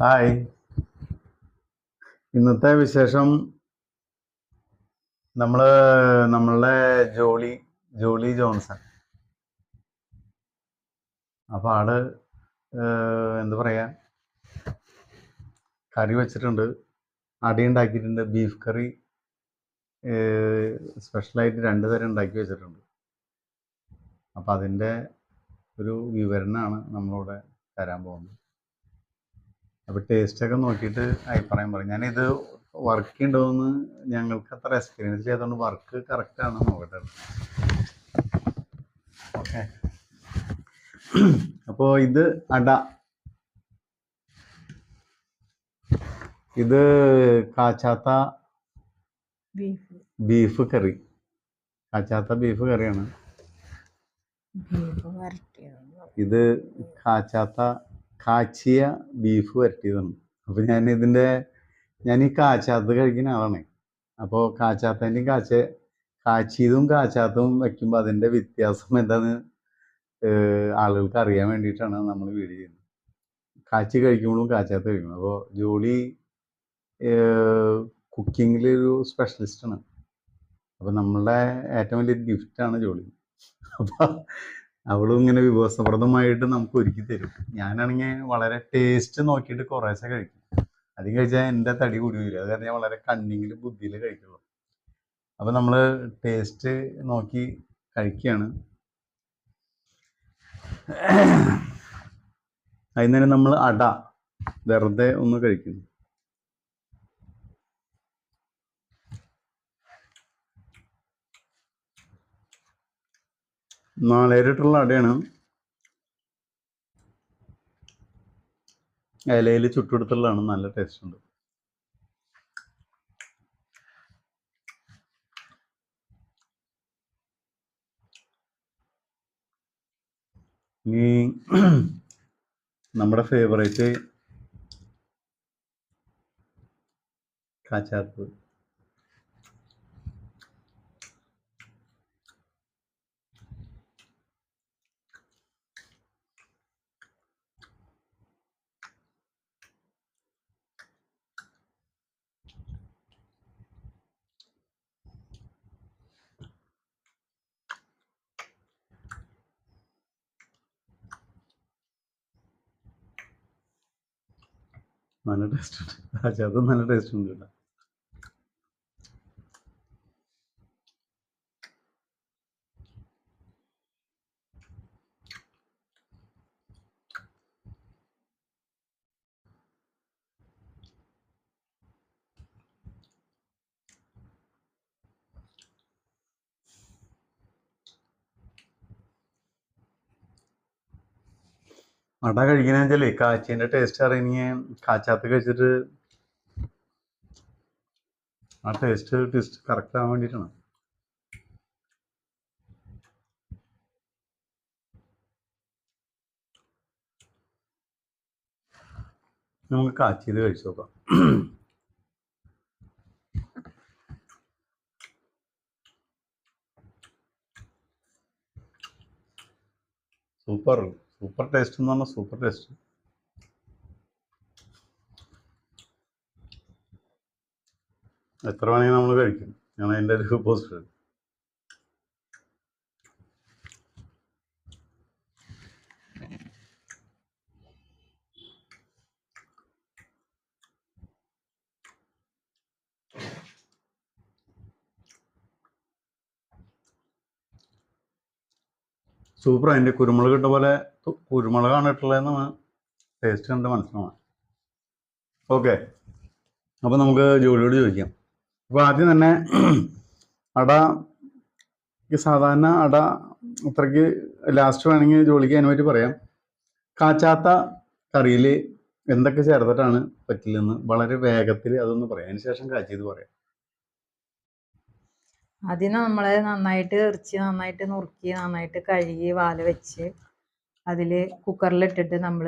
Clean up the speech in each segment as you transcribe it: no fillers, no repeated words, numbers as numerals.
Hi. ഇന്നത്തെ വിശേഷം നമ്മളുടെ ജോളി ജോൺസൺ. അപ്പോൾ ആള് എന്താ പറയാ, കറി വെച്ചിട്ടുണ്ട്, അടി ഉണ്ടാക്കിയിട്ടുണ്ട്, ബീഫ് കറി സ്പെഷ്യലായിട്ട് 2 തരം ഉണ്ടാക്കി വെച്ചിട്ടുണ്ട്. അപ്പം അതിൻ്റെ ഒരു വിവരണമാണ് നമ്മളിവിടെ തരാൻ പോകുന്നത്. അപ്പോൾ ടേസ്റ്റൊക്കെ നോക്കിയിട്ട് അഭിപ്രായം പറയും. ഞാനിത് വർക്ക് ഉണ്ടോയെന്ന് ഞങ്ങൾക്ക് അത്ര എക്സ്പീരിയൻസ് ചെയ്തുകൊണ്ട് വർക്ക് കറക്റ്റാണെന്ന് നോക്കട്ടെ. ഓക്കെ. അപ്പോൾ ഇത് ഇത് കാച്ചാത്ത ബീഫ് കറി, കാച്ചാത്ത ബീഫ് കറിയാണ് ഇത്. കാച്ചിയ ബീഫ് വരട്ടിയതാണ്. അപ്പോൾ ഞാൻ ഈ കാച്ചാത്തത് കഴിക്കുന്ന ആളാണ്. അപ്പോൾ കാച്ചാത്തതിൻ്റെയും കാച്ചിയതും കാച്ചാത്തതും വയ്ക്കുമ്പോൾ അതിൻ്റെ വ്യത്യാസം എന്താണെന്ന് ആളുകൾക്ക് അറിയാൻ വേണ്ടിയിട്ടാണ് നമ്മൾ വീഡിയോ ചെയ്യുന്നത്. കാച്ചി കഴിക്കുമ്പോഴും കാച്ചാത്ത കഴിക്കണം. അപ്പോൾ ജോളി കുക്കിങ്ങിലൊരു സ്പെഷ്യലിസ്റ്റാണ്. അപ്പോൾ നമ്മളുടെ ഏറ്റവും വലിയൊരു ഗിഫ്റ്റാണ് ജോളി. അപ്പോൾ അവളും ഇങ്ങനെ വിഭവസമൃദ്ധമായിട്ട് നമുക്ക് ഒരുക്കി തരും. ഞാനാണെങ്കിൽ വളരെ ടേസ്റ്റ് നോക്കിയിട്ട് കുറേശ്ശെ കഴിക്കും. അധികം കഴിച്ചാൽ എൻ്റെ തടി കൂടി വരും. അത് കാരണം ഞാൻ വളരെ കണ്ണിങ്ങിൽ ബുദ്ധിയിൽ കഴിക്കുള്ളൂ. അപ്പോൾ നമ്മൾ ടേസ്റ്റ് നോക്കി കഴിക്കുകയാണ്. അതിന് നമ്മൾ വെറുതെ ഒന്ന് കഴിക്കുന്നു. നാളേരിട്ടുള്ള അടയാണ്. ഇലയിൽ ചുട്ടെടുത്തുള്ളതാണ്. നല്ല ടേസ്റ്റ് ഉണ്ട്. ഇനി നമ്മുടെ ഫേവറേറ്റ് കാച്ചാത്ത്. നല്ല ടേസ്റ്റ് ഉണ്ട്. കാച്ചാത്ത് നല്ല ടേസ്റ്റ് ഉണ്ട് കേട്ടോ. അട കഴിക്കുന്ന വെച്ചാലേ കാച്ചീൻ്റെ ടേസ്റ്റ് അറിയണമെങ്കിൽ കാച്ചാത്ത് കഴിച്ചിട്ട് ആ ടേസ്റ്റ് കറക്റ്റ് ആവാൻ വേണ്ടിയിട്ടാണ്. നമുക്ക് കാച്ചിയത് കഴിച്ചു നോക്കാം. സൂപ്പർ ടേസ്റ്റ് എന്ന് പറഞ്ഞാൽ സൂപ്പർ ടേസ്റ്റ്. എത്ര വേണമെങ്കിൽ നമ്മൾ കഴിക്കും. ഞാൻ അതിൻ്റെ ഒരു പോസ്റ്റ്. സൂപ്പർ. അതിൻ്റെ കുരുമുളക് ഇട്ട പോലെ കുരുമുളകാണ് ഇട്ടുള്ളതെന്നാണ് ടേസ്റ്റ് കണ്ട് മനസ്സിലാവാൻ. ഓക്കെ. അപ്പോൾ നമുക്ക് ജോലിയോട് ചോദിക്കാം. അപ്പോൾ ആദ്യം തന്നെ സാധാരണ അത്രയ്ക്ക് ലാസ്റ്റ് വേണമെങ്കിൽ ജോലിക്ക് അതിനെ പറ്റി പറയാം. കാച്ചാത്ത കറിയിൽ എന്തൊക്കെ ചേർത്തിട്ടാണ് പറ്റില്ലെന്ന് വളരെ വേഗത്തിൽ അതൊന്ന് പറയാം. അതിന് ശേഷം കാച്ചിയത് പറയാം. അതിന് നമ്മൾ ഇറച്ചി നന്നായിട്ട് നുറുക്കി നന്നായിട്ട് കഴുകി വാല വെച്ച് അതിൽ കുക്കറിലിട്ടിട്ട് നമ്മൾ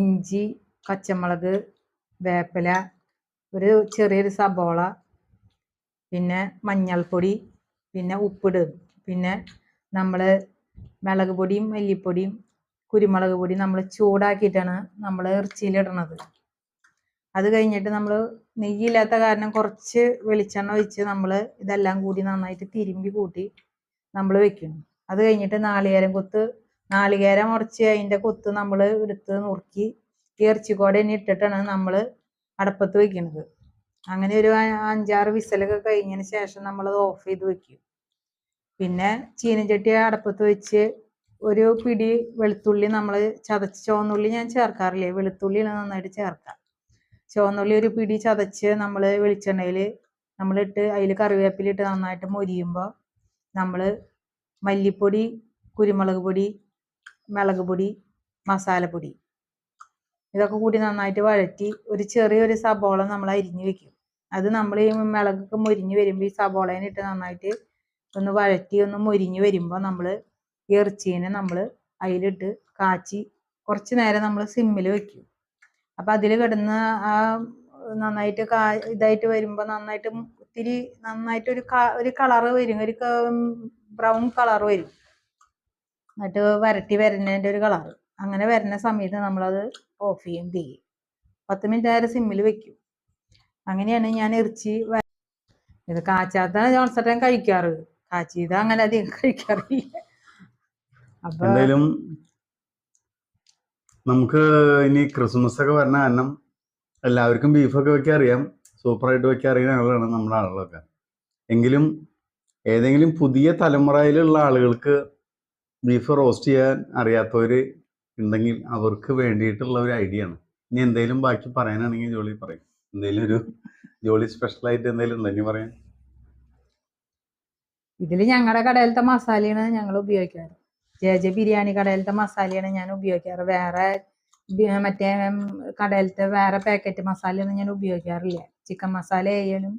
ഇഞ്ചി, പച്ചമുളക്, വേപ്പില, ഒരു ചെറിയൊരു സബോള, പിന്നെ മഞ്ഞൾപ്പൊടി, പിന്നെ ഉപ്പിടും, പിന്നെ നമ്മൾ മുളക് പൊടിയും മല്ലിപ്പൊടിയും കുരുമുളക് പൊടി നമ്മൾ ചൂടാക്കിയിട്ടാണ് നമ്മൾ ഇറച്ചിയിലിടണത്. അത് കഴിഞ്ഞിട്ട് നമ്മൾ നെയ്യില്ലാത്ത കാരണം കുറച്ച് വെളിച്ചെണ്ണ ഒഴിച്ച് നമ്മൾ ഇതെല്ലാം കൂടി നന്നായിട്ട് തിരുമ്പി കൂട്ടി നമ്മൾ വെക്കുന്നു. അത് കഴിഞ്ഞിട്ട് നാളികേരം ഉടച്ച് അതിൻ്റെ കൊത്ത് നമ്മൾ എടുത്ത് നുറുക്കി ഇറച്ചിക്കോടെ തന്നെ ഇട്ടിട്ടാണ് നമ്മൾ അടപ്പത്ത് വെക്കുന്നത്. അങ്ങനെ ഒരു 5-6 വിസലൊക്കെ കഴിഞ്ഞതിന് ശേഷം നമ്മളത് ഓഫ് ചെയ്ത് വെക്കും. പിന്നെ ചീനച്ചട്ടി അടപ്പത്ത് വെച്ച് ഒരു പിടി വെളുത്തുള്ളി നമ്മൾ ചതച്ച്, ചുവന്നുള്ളി ഞാൻ ചേർക്കാറില്ല, വെളുത്തുള്ളി നന്നായിട്ട് ചേർക്കാം. ചുവന്നുള്ളി ഒരു പിടി ചതച്ച് നമ്മൾ വെളിച്ചെണ്ണയിൽ നമ്മളിട്ട് അതിൽ കറിവേപ്പിലിട്ട് നന്നായിട്ട് മൊരിയുമ്പോൾ നമ്മൾ മല്ലിപ്പൊടി, കുരുമുളക് പൊടി, മുളക് പൊടി, മസാലപ്പൊടി ഇതൊക്കെ കൂടി നന്നായിട്ട് വഴറ്റി ഒരു ചെറിയൊരു സബോള നമ്മൾ അരിഞ്ഞ് വെക്കും. അത് നമ്മൾ ഈ മുളകൊക്കെ മൊരിഞ്ഞ് വരുമ്പോൾ ഈ സബോളേനിട്ട് നന്നായിട്ട് ഒന്ന് വഴറ്റി ഒന്ന് മൊരിഞ്ഞ് വരുമ്പോൾ നമ്മൾ ഇറച്ചീനെ നമ്മൾ അതിലിട്ട് കാച്ചി കുറച്ച് നേരം നമ്മൾ സിമ്മിൽ വെക്കും. അപ്പം അതിൽ കിടന്ന് ആ നന്നായിട്ട് ഇതായിട്ട് വരുമ്പോൾ നന്നായിട്ട് ഒത്തിരി നന്നായിട്ട് ഒരു കളറ് വരും, ഒരു ബ്രൗൺ കളർ വരും. എന്നിട്ട് വരട്ടി വരുന്നതിൻ്റെ ഒരു കളറ് അങ്ങനെ വരുന്ന സമയത്ത് നമ്മളത് ഓഫ് ചെയ്യും, ചെയ്യും. 10 മിനിറ്റ് നേരം സിമ്മിൽ വെക്കും. അങ്ങനെയാണ് ഞാൻ ഇറച്ചി ഇത് കാച്ചാത്ത ജോൺസട്ടൻ കഴിക്കാറ്. കാച്ചിയത് അങ്ങനെ അധികം കഴിക്കാറില്ല. അപ്പൊ എന്തായാലും നമുക്ക് ഇനി ക്രിസ്മസ് ഒക്കെ വരണ കാരണം എല്ലാവർക്കും ബീഫൊക്കെ വെക്കാൻ അറിയാം, സൂപ്പറായിട്ട് വെക്കാൻ അറിയുന്ന ആളുകളാണ് നമ്മുടെ ആളുകളൊക്കെ. എങ്കിലും ഏതെങ്കിലും പുതിയ തലമുറയിലുള്ള ആളുകൾക്ക് ബീഫ് റോസ്റ്റ് ചെയ്യാൻ അറിയാത്തവർ ഉണ്ടെങ്കിൽ അവർക്ക് വേണ്ടിയിട്ടുള്ള ഒരു ഐഡിയ ആണ്. ഇനി എന്തെങ്കിലും ബാക്കി പറയാനാണെങ്കിൽ ജോളി പറയും. എന്തെങ്കിലും ഒരു ജോളി സ്പെഷ്യലായിട്ട് എന്തെങ്കിലും ഉണ്ടോ ഇനി പറയാൻ? ഇതിൽ ഞങ്ങളുടെ കടയിലത്തെ മസാലയാണ് ഞങ്ങൾ ഉപയോഗിക്കാറ്. ജെ ബിരിയാണി കടയിലത്തെ മസാലയാണ് ഞാൻ ഉപയോഗിക്കാറ്. വേറെ മറ്റേ കടയിലത്തെ വേറെ പാക്കറ്റ് മസാലയൊന്നും ഞാൻ ഉപയോഗിക്കാറില്ല. ചിക്കൻ മസാല ആയാലും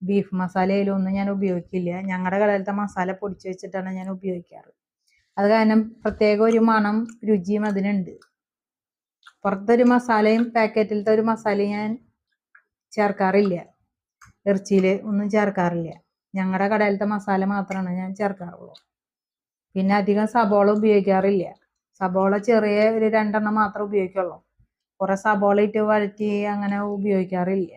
ബീഫ് മസാല ആയാലും ഒന്നും ഞാൻ ഉപയോഗിക്കില്ല. ഞങ്ങളുടെ കടയിലത്തെ മസാല പൊടിച്ച് വെച്ചിട്ടാണ് ഞാൻ ഉപയോഗിക്കാറ്. അത് കാരണം പ്രത്യേക ഒരു മണം രുചിയും അതിനുണ്ട്. പുറത്തൊരു മസാലയും പാക്കറ്റിലത്തെ ഒരു മസാലയും ഞാൻ ചേർക്കാറില്ല, ഇറച്ചിയിൽ ഒന്നും ചേർക്കാറില്ല. ഞങ്ങളുടെ കടയിലത്തെ മസാല മാത്രമാണ് ഞാൻ ചേർക്കാറുള്ളൂ. പിന്നെ അധികം സബോള ഉപയോഗിക്കാറില്ല. സബോള ചെറിയ ഒരു 2 എണ്ണം മാത്രമേ ഉപയോഗിക്കുള്ളൂ. കുറെ സബോള ഇട്ട് വഴറ്റി അങ്ങനെ ഉപയോഗിക്കാറില്ല.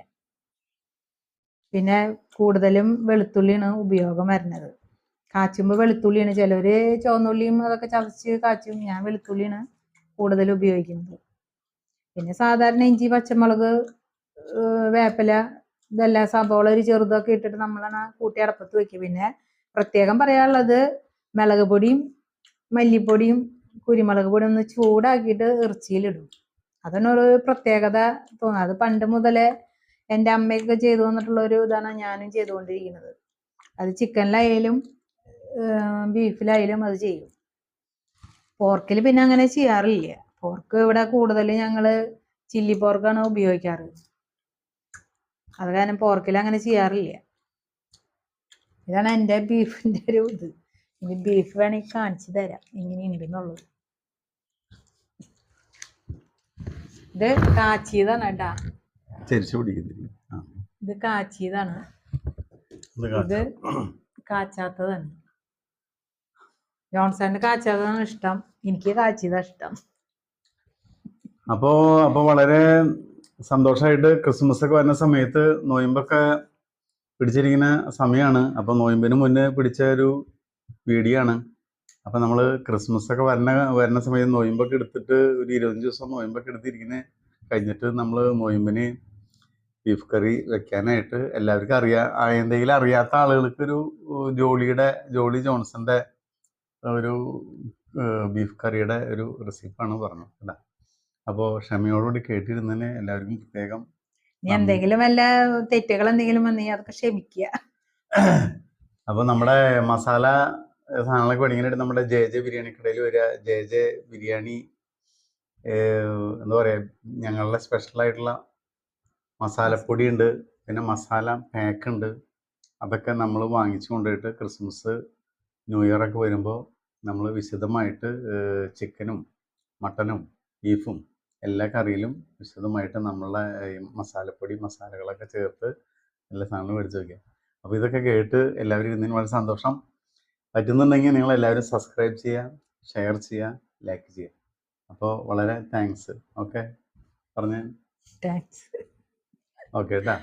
പിന്നെ കൂടുതലും വെളുത്തുള്ളിയാണ് ഉപയോഗം വരുന്നത്. കാച്ചുമ്പോൾ വെളുത്തുള്ളിയാണ്, ചിലർ ചുവന്നുള്ളിയും അതൊക്കെ ചതച്ച് കാച്ചും. ഞാൻ വെളുത്തുള്ളിയാണ് കൂടുതൽ ഉപയോഗിക്കുന്നത്. പിന്നെ സാധാരണ ഇഞ്ചി, പച്ചമുളക്, വേപ്പില ഇതെല്ലാം സബോള ഒരു ചെറുതൊക്കെ ഇട്ടിട്ട് നമ്മളാണ് കൂട്ടി അടപ്പത്ത് വെക്കുക. പിന്നെ പ്രത്യേകം പറയാനുള്ളത് മുളക് പൊടിയും മല്ലിപ്പൊടിയും കുരുമുളക് പൊടിയും ഒന്ന് ചൂടാക്കിയിട്ട് ഇറച്ചിയിലിടും. അതാണ് ഒരു പ്രത്യേകത തോന്നുന്നത്. അത് പണ്ട് മുതലേ എൻ്റെ അമ്മയൊക്കെ ചെയ്തു വന്നിട്ടുള്ള ഒരു ഇതാണ് ഞാനും ചെയ്തുകൊണ്ടിരിക്കുന്നത്. അത് ചിക്കനിലായാലും ബീഫിലായാലും അത് ചെയ്യും. പോർക്കിൽ പിന്നെ അങ്ങനെ ചെയ്യാറില്ല. പോർക്ക് ഇവിടെ കൂടുതൽ ഞങ്ങൾ ചില്ലി പോർക്കാണ് ഉപയോഗിക്കാറ്. അത് കാരണം പോർക്കിൽ അങ്ങനെ ചെയ്യാറില്ല. ഇതാണ് എൻ്റെ ബീഫിൻ്റെ ഒരു ഇത്. ഇനി ബീഫ് വേണമെങ്കിൽ കാണിച്ചു തരാം ഇങ്ങനെ ഉണ്ടെന്നുള്ളത്. ഇത് കാച്ചിയതാണ് കേട്ടാ, ഇത് കാച്ചിയതാണ്, ഇത് കാച്ചാത്തതാണ്. ജോൺസന്റെ കാച്ചാത്തതാണ് ഇഷ്ടം, എനിക്ക് കാച്ചിയതാ ഇഷ്ടം. അപ്പോ വളരെ സന്തോഷമായിട്ട് ക്രിസ്മസ് ഒക്കെ വരുന്ന സമയത്ത് നോയമ്പൊക്കെ പിടിച്ചിരിക്കുന്ന സമയമാണ്. അപ്പോൾ നോയമ്പിന് മുന്നേ പിടിച്ച ഒരു വീഡിയോ ആണ്. അപ്പം നമ്മൾ ക്രിസ്മസ് ഒക്കെ വരുന്ന സമയത്ത് നോയമ്പൊക്കെ എടുത്തിട്ട് ഒരു 25 ദിവസം നോയമ്പൊക്കെ എടുത്തിരിക്കുന്ന കഴിഞ്ഞിട്ട് നമ്മൾ നോയമ്പിന് ബീഫ് കറി വെക്കാനായിട്ട് എല്ലാവർക്കും എന്തെങ്കിലും അറിയാത്ത ആളുകൾക്ക് ഒരു ജോളി ജോൺസന്റെ ഒരു ബീഫ് കറിയുടെ ഒരു റെസിപ്പിയാണ് പറഞ്ഞത് കേട്ടോ. അപ്പോൾ ക്ഷമയോടുകൂടി കേട്ടിരുന്നതിന് എല്ലാവർക്കും പ്രത്യേകം. എന്തെങ്കിലും വല്ല തെറ്റുകൾ എന്തെങ്കിലും വന്നെങ്കിൽ അതൊക്കെ ക്ഷമിക്കുക. അപ്പോൾ നമ്മുടെ മസാല സാധനങ്ങളൊക്കെ മേടിക്കാനായിട്ട് നമ്മുടെ ജെ ബിരിയാണി കടയിൽ വരിക. ജെ ബിരിയാണി എന്താ പറയുക, ഞങ്ങളുടെ സ്പെഷ്യലായിട്ടുള്ള മസാലപ്പൊടി ഉണ്ട്, പിന്നെ മസാല പാക്ക് ഉണ്ട്. അതൊക്കെ നമ്മൾ വാങ്ങിച്ചു കൊണ്ടുപോയിട്ട് ക്രിസ്മസ് ന്യൂ ഇയർ ഒക്കെ വരുമ്പോൾ നമ്മൾ വിശദമായിട്ട് ചിക്കനും മട്ടനും ബീഫും എല്ലാ കറിയിലും വിശദമായിട്ട് നമ്മളുടെ മസാലകളൊക്കെ ചേർത്ത് എല്ലാ സാധനങ്ങളും മേടിച്ച് വയ്ക്കുക. അപ്പോൾ ഇതൊക്കെ കേട്ട് എല്ലാവരും ഇരുന്നതിന് വളരെ സന്തോഷം. പറ്റുന്നുണ്ടെങ്കിൽ നിങ്ങൾ എല്ലാവരും സബ്സ്ക്രൈബ് ചെയ്യുക, ഷെയർ ചെയ്യുക, ലൈക്ക് ചെയ്യുക. അപ്പോൾ വളരെ താങ്ക്സ്. ഓക്കെ പറഞ്ഞേ. താങ്ക്സ്. ഓക്കെ കേട്ടാ.